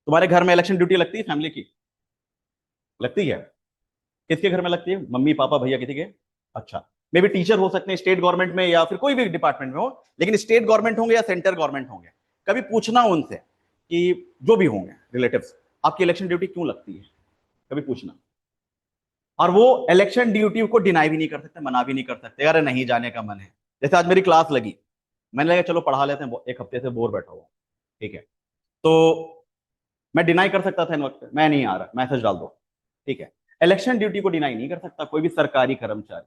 तुम्हारे घर में इलेक्शन ड्यूटी लगती है फैमिली की? लगती है? किसके घर में लगती है? मम्मी पापा भैया किसी के? अच्छा। मे भी टीचर हो सकते हैं स्टेट गवर्नमेंट में या फिर कोई भी डिपार्टमेंट में हो, लेकिन स्टेट गवर्नमेंट होंगे या सेंटर गवर्नमेंट होंगे। कभी पूछना उनसे कि जो भी होंगे रिलेटिव्स, आपकी इलेक्शन ड्यूटी क्यों लगती है, कभी पूछना। और वो इलेक्शन ड्यूटी को डिनाई भी नहीं कर सकते, मना भी नहीं कर सकते, अरे नहीं जाने का मन है। जैसे आज मेरी क्लास लगी, मैंने लगा चलो पढ़ा लेते हैं, एक हफ्ते से बोर बैठा हुआ, ठीक है, तो मैं डिनाई कर सकता था इन वक्त, मैं नहीं आ रहा, मैसेज डाल दो, ठीक है। इलेक्शन ड्यूटी को डिनाई नहीं कर सकता कोई भी सरकारी कर्मचारी।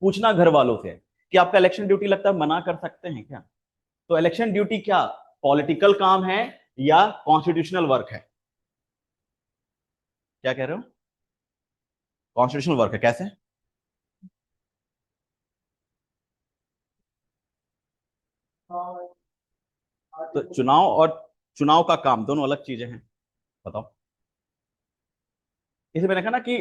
पूछना घर वालों से कि आपका इलेक्शन ड्यूटी लगता है, मना कर सकते हैं क्या? तो इलेक्शन ड्यूटी क्या पॉलिटिकल काम है या कॉन्स्टिट्यूशनल वर्क है? क्या कह रहे हो? कॉन्स्टिट्यूशनल वर्क है। कैसे? तो चुनाव और चुनाव का काम दोनों अलग चीजें हैं, बताओ। इसे मैंने कहा ना कि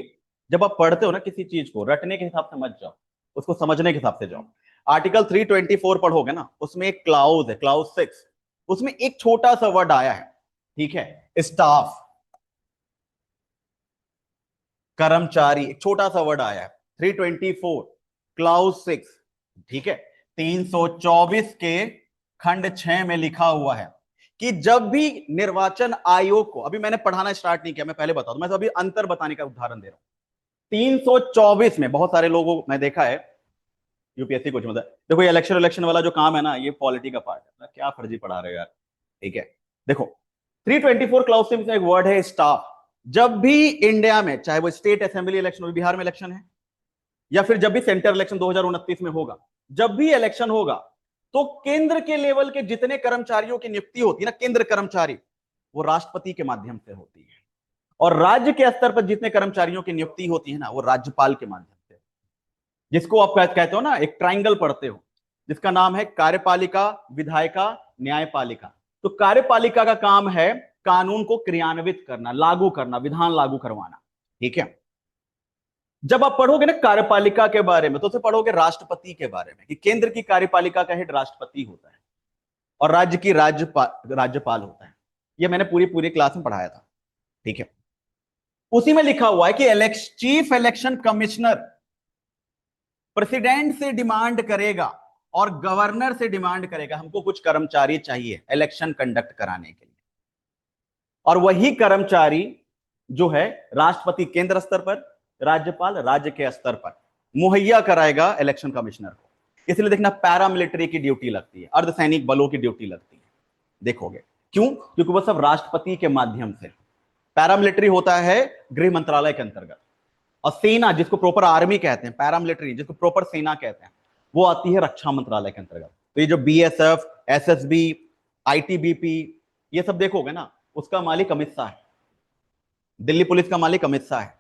जब आप पढ़ते हो ना किसी चीज को, रटने के हिसाब से मत जाओ, उसको समझने के हिसाब से जाओ। आर्टिकल 324 पढ़ोगे ना, उसमें एक क्लाउज है, क्लाउज 6, उसमें एक छोटा सा वर्ड आया है, ठीक है, स्टाफ, कर्मचारी, एक छोटा सा वर्ड आया है। 324 क्लाउज 6, ठीक है, 324 के खंड 6 में लिखा हुआ है कि जब भी निर्वाचन आयोग को, अभी मैंने पढ़ाना स्टार्ट नहीं किया, मैं पहले बता दूं, मैं तो अभी अंतर बताने का उदाहरण दे रहा हूं। 324 में बहुत सारे लोगों को मैं देखा है, यूपीएससी कुछ मतलब, देखो ये इलेक्शन इलेक्शन वाला जो काम है ना, ये पॉलिटी का पार्ट है, क्या फर्जी पढ़ा रहे हो यार, ठीक है। देखो 324 क्लाउज से एक वर्ड है स्टाफ। जब भी इंडिया में, चाहे वो स्टेट असेंबली इलेक्शन हो, बिहार में इलेक्शन है, या फिर जब भी सेंटर इलेक्शन 2029 में होगा, जब भी इलेक्शन होगा, तो केंद्र के लेवल के जितने कर्मचारियों की नियुक्ति होती है ना, केंद्र कर्मचारी, वो राष्ट्रपति के माध्यम से होती है। और राज्य के स्तर पर जितने कर्मचारियों की नियुक्ति होती है ना, वो राज्यपाल के माध्यम से। जिसको आप कहते हो ना, एक ट्राइंगल पढ़ते हो, जिसका नाम है कार्यपालिका, विधायिका, न्यायपालिका। तो कार्यपालिका का काम है कानून को क्रियान्वित करना, लागू करना, विधान लागू करवाना, ठीक है। जब आप पढ़ोगे ना कार्यपालिका के बारे में, तो उसे पढ़ोगे राष्ट्रपति के बारे में, कि केंद्र की कार्यपालिका का हेड राष्ट्रपति होता है और राज्य की राज्यपाल होता है। यह मैंने पूरी पूरी क्लास में पढ़ाया था, ठीक है। उसी में लिखा हुआ है कि चीफ इलेक्शन कमिश्नर प्रेसिडेंट से डिमांड करेगा और गवर्नर से डिमांड करेगा, हमको कुछ कर्मचारी चाहिए इलेक्शन कंडक्ट कराने के लिए। और वही कर्मचारी जो है राष्ट्रपति केंद्र स्तर पर, राज्यपाल राज्य के स्तर पर मुहैया कराएगा इलेक्शन कमिश्नर को। इसलिए देखना पैरामिलिट्री की ड्यूटी लगती है, अर्धसैनिक बलों की ड्यूटी लगती है, देखोगे क्यों? क्योंकि वह सब राष्ट्रपति के माध्यम से। पैरामिलिट्री होता है गृह मंत्रालय के अंतर्गत, और सेना जिसको प्रॉपर आर्मी कहते हैं, पैरामिलिट्री जिसको प्रॉपर सेना कहते हैं, वो आती है रक्षा मंत्रालय के अंतर्गत। तो ये जो बीएसएफ, एसएसबी, आईटीबीपी, ये सब देखोगे ना, उसका मालिक अमित शाह है, दिल्ली पुलिस का मालिक अमित शाह है,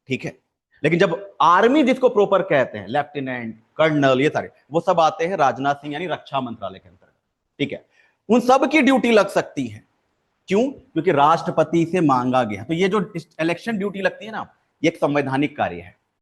ठीक है। लेकिन जब आर्मी जिसको प्रॉपर कहते हैं, लेफ्टिनेंट, कर्नल, ये सारे, वो सब आते हैं राजनाथ सिंह यानी रक्षा मंत्रालय के अंतर्गत, ठीक है। उन सब की ड्यूटी लग सकती है, क्यों? क्योंकि राष्ट्रपति से मांगा गया। तो ये जो इलेक्शन ड्यूटी लगती है ना, ये एक संवैधानिक कार्य है,